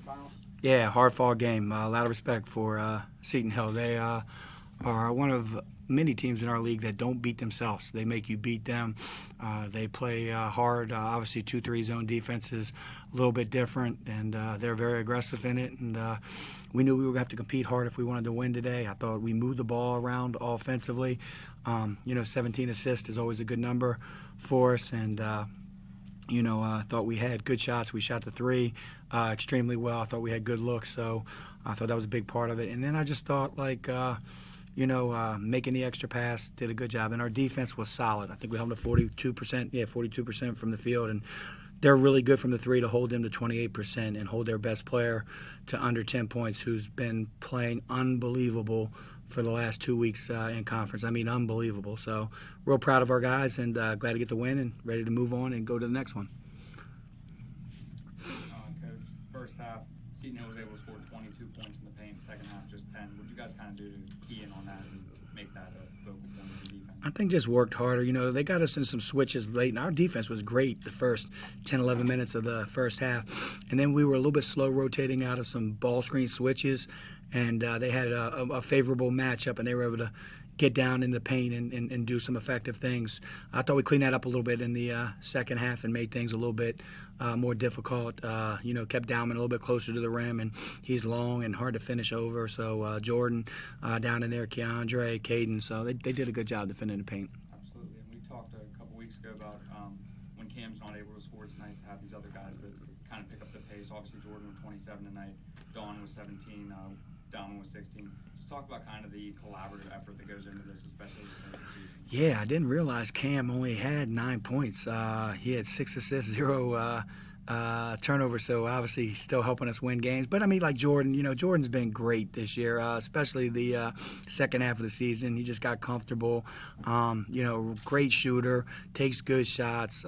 quarterfinals? Yeah, hard-fought game. A lot of respect for Seton Hill. They are one of many teams in our league that don't beat themselves. They make you beat them. They play hard. Obviously, 2-3 zone defense is a little bit different, and they're very aggressive in it. And we knew we were going to have to compete hard if we wanted to win today. I thought we moved the ball around offensively. 17 assists is always a good number for us, and I thought we had good shots. We shot the three extremely well. I thought we had good looks, so I thought that was a big part of it. And then I just thought, making the extra pass, did a good job. And our defense was solid. I think we held them to 42%. Yeah, 42% from the field. And they're really good from the three to hold them to 28% and hold their best player to under 10 points, who's been playing unbelievable for the last 2 weeks in conference. I mean, unbelievable. So real proud of our guys and glad to get the win and ready to move on and go to the next one. Coach, first half, Seton Hill was able to score 22 points in the paint. Second half, just 10. What did you guys kind of do to key in on that and make that a focal point of the defense? I think just worked harder. They got us in some switches late, and our defense was great the first 10, 11 minutes of the first half. And then we were a little bit slow rotating out of some ball screen switches, and they had a favorable matchup, and they were able to get down in the paint and do some effective things. I thought we cleaned that up a little bit in the second half and made things a little bit more difficult. Kept Dowman a little bit closer to the rim, and he's long and hard to finish over. So Jordan down in there, Keandre, Caden. So they did a good job defending the paint. Absolutely. And we talked a couple weeks ago about when Cam's not able to score, it's nice to have these other guys that kind of pick up the pace. Obviously, Jordan with 27 tonight. Dawn was 17. Down was 16. Just talk about kind of the collaborative effort that goes into this, especially this end of the season. Yeah, I didn't realize Cam only had 9 points. He had 6 assists, 0 turnovers, so obviously he's still helping us win games. But I mean, like Jordan, Jordan's been great this year, especially the second half of the season. He just got comfortable. Great shooter, takes good shots.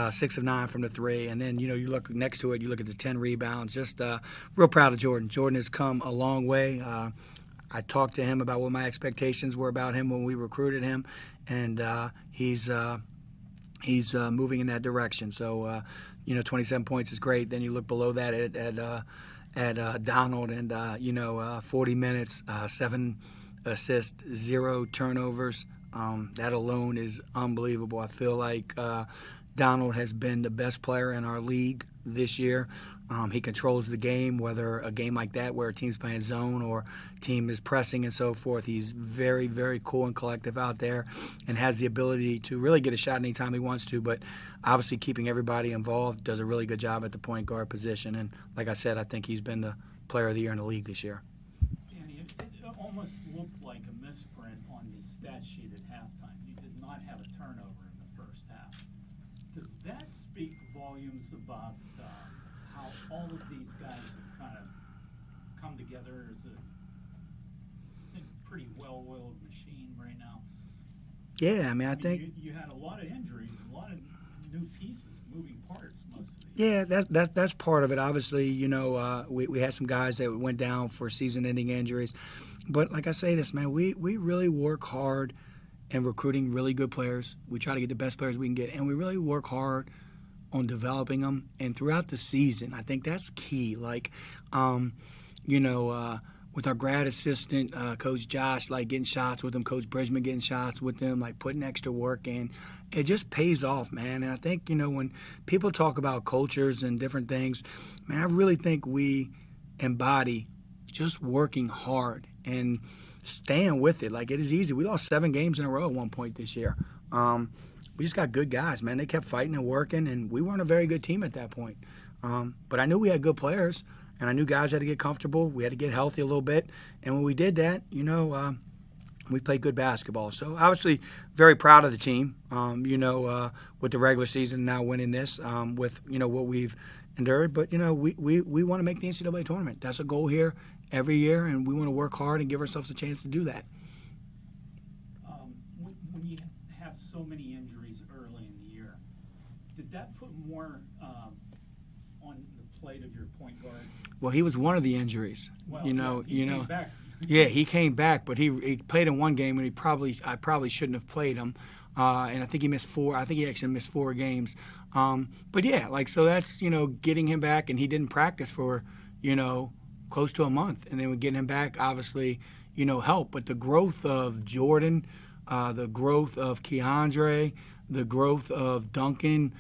6 of 9 from the three, and then you look next to it, you look at the 10 rebounds. Just real proud of Jordan. Jordan has come a long way. I talked to him about what my expectations were about him when we recruited him, and he's moving in that direction. So 27 points is great. Then you look below that at Donald, and 40 minutes, 7 assists, 0 turnovers. That alone is unbelievable. I feel like Donald has been the best player in our league this year. He controls the game, whether a game like that where a team's playing zone or team is pressing and so forth. He's very, very cool and collective out there and has the ability to really get a shot anytime he wants to, but obviously keeping everybody involved, does a really good job at the point guard position. And like I said, I think he's been the player of the year in the league this year. Danny, it almost looked like a misprint on the stat sheet at halftime. You did not have a turnover in the first half. Does that speak volumes about how all of these guys have kind of come together as a pretty well-oiled machine right now? Yeah, I mean, I think you had a lot of injuries, a lot of new pieces, moving parts, most of these. Yeah, that's part of it. Obviously, we had some guys that went down for season-ending injuries, but like I say this, man, we really work hard in recruiting really good players. We try to get the best players we can get, and we really work hard on developing them. And throughout the season, I think that's key. Like, with our grad assistant, Coach Josh, like getting shots with him, Coach Bridgman getting shots with him, like putting extra work in. It just pays off, man. And I think, when people talk about cultures and different things, man, I really think we embody just working hard and staying with it. Like, it is easy. We lost 7 games in a row at one point this year. We just got good guys, man. They kept fighting and working, and we weren't a very good team at that point. But I knew we had good players, and I knew guys had to get comfortable. We had to get healthy a little bit. And when we did that, we played good basketball. So, obviously, very proud of the team, with the regular season now winning this, with, what we've endured. But, we want to make the NCAA tournament. That's a goal here every year, and we want to work hard and give ourselves a chance to do that. When you have so many injuries early in the year, did that put more on the plate of your point guard? Well, he was one of the injuries. Well, he came back. Yeah, he came back, but he played in one game, and I probably shouldn't have played him. And I think he missed 4. I think he actually missed 4 games But yeah, like, so that's, getting him back, and he didn't practice for, close to a month. And then we getting him back, obviously, help. But the growth of Jordan, the growth of Keandre, the growth of Duncan,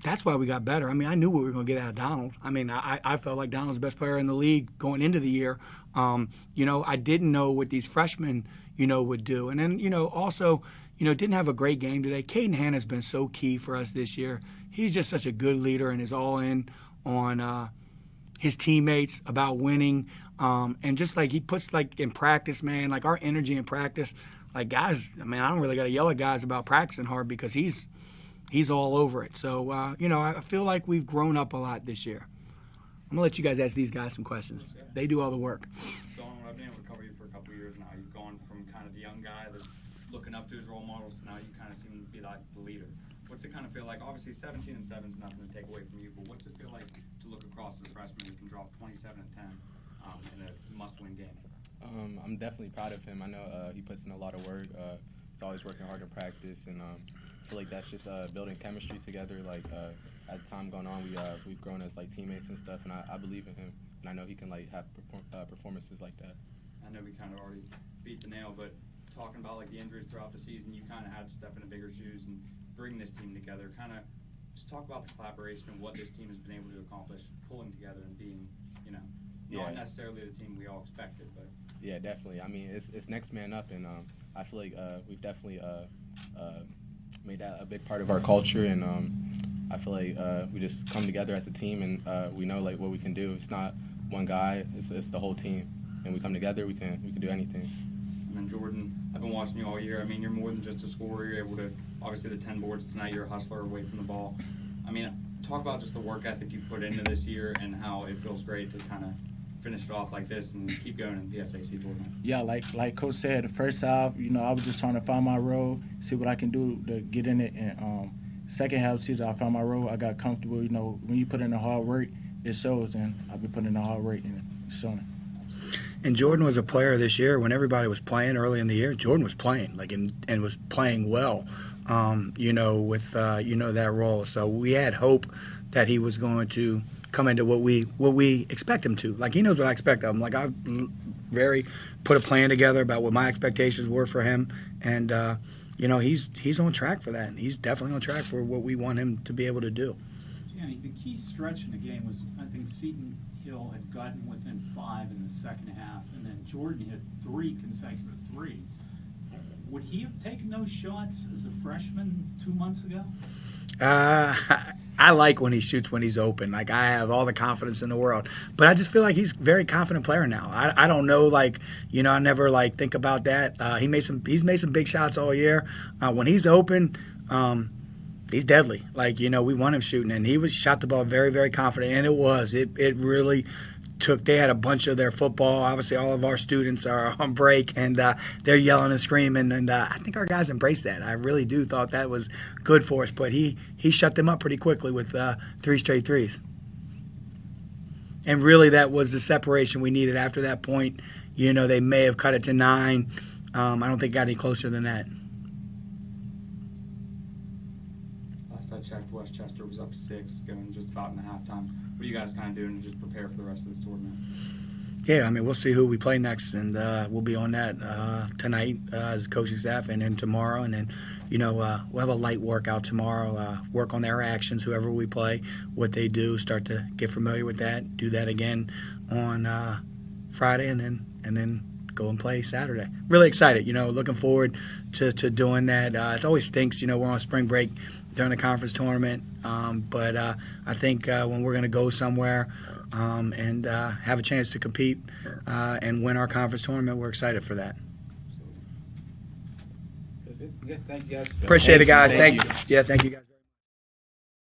that's why we got better. I mean, I knew what we were going to get out of Donald. I mean, I felt like Donald was the best player in the league going into the year. I didn't know what these freshmen, would do. And then, also, didn't have a great game today. Caden Hanna's been so key for us this year. He's just such a good leader and is all in on his teammates about winning. And just like he puts, like, in practice, man, like our energy in practice, like guys, I mean, I don't really got to yell at guys about practicing hard because he's all over it. So, I feel like we've grown up a lot this year. I'm going to let you guys ask these guys some questions. They do all the work. Sean, I've been able to cover you for a couple of years now. You've gone from kind of the young guy that's looking up to his role models to now you kind of seem to be like the leader. What's it kind of feel like? Obviously, 17-7 is nothing to take away from you, but what's it feel like to look across as a freshman who can drop 27 and 10 in a must-win game? I'm definitely proud of him. I know he puts in a lot of work. He's always working hard in practice, and I feel like that's just building chemistry together. Like as time going on, we've grown as like teammates and stuff, and I believe in him, and I know he can like have performances like that. I know we kind of already beat the nail, but talking about like the injuries throughout the season, you kind of had to step into bigger shoes and bring this team together. Kind of just talk about the collaboration and what this team has been able to accomplish, pulling together and being, not necessarily the team we all expected, but. Yeah, definitely. I mean, it's next man up, and I feel like we've definitely made that a big part of our culture, and I feel like we just come together as a team, and we know like what we can do. It's not one guy; it's the whole team, and we come together. We can do anything. And then Jordan, I've been watching you all year. I mean, you're more than just a scorer. You're able to, obviously, the 10 boards tonight. You're a hustler away from the ball. I mean, talk about just the work ethic you put into this year and how it feels great to kind of finish it off like this and keep going in the PSAC tournament. Yeah, like Coach said, the first half, I was just trying to find my role, see what I can do to get in it. And second half, see that I found my role. I got comfortable. When you put in the hard work, it shows, and I've been putting in the hard work, and it's showing. And Jordan was a player this year when everybody was playing early in the year. Jordan was playing, and was playing well, with that role. So we had hope that he was going to come into what we expect him to. Like, he knows what I expect of him. Like, I've put a plan together about what my expectations were for him, and he's on track for that. He's definitely on track for what we want him to be able to do. Danny, the key stretch in the game was, I think, Seton Hill had gotten within 5 in the second half, and then Jordan hit 3 consecutive threes. Would he have taken those shots as a freshman 2 months ago? I like when he shoots when he's open. Like, I have all the confidence in the world. But I just feel like he's a very confident player now. I don't know, I never think about that. He's made some big shots all year. When he's open, he's deadly. We want him shooting, and he shot the ball very, very confident, and it really took. They had a bunch of their football. Obviously, all of our students are on break, and they're yelling and screaming, and I think our guys embraced that. I really do thought that was good for us, but he shut them up pretty quickly with 3 straight threes. And really, that was the separation we needed. After that point, they may have cut it to 9. I don't think it got any closer than that. Last I checked, Westchester was up 6, going just about into halftime. What are you guys kind of doing to just prepare for the rest of this tournament? Yeah, I mean, we'll see who we play next, and we'll be on that tonight as a coaching staff, and then tomorrow, and then, we'll have a light workout tomorrow, work on their actions, whoever we play, what they do, start to get familiar with that, do that again on Friday, and then go and play Saturday. Really excited, looking forward to doing that. It always stinks, we're on spring break during the conference tournament, but I think when we're going to go somewhere and have a chance to compete and win our conference tournament, we're excited for that. Thank you guys. Appreciate it, guys. Thank you. Yeah, thank you, guys.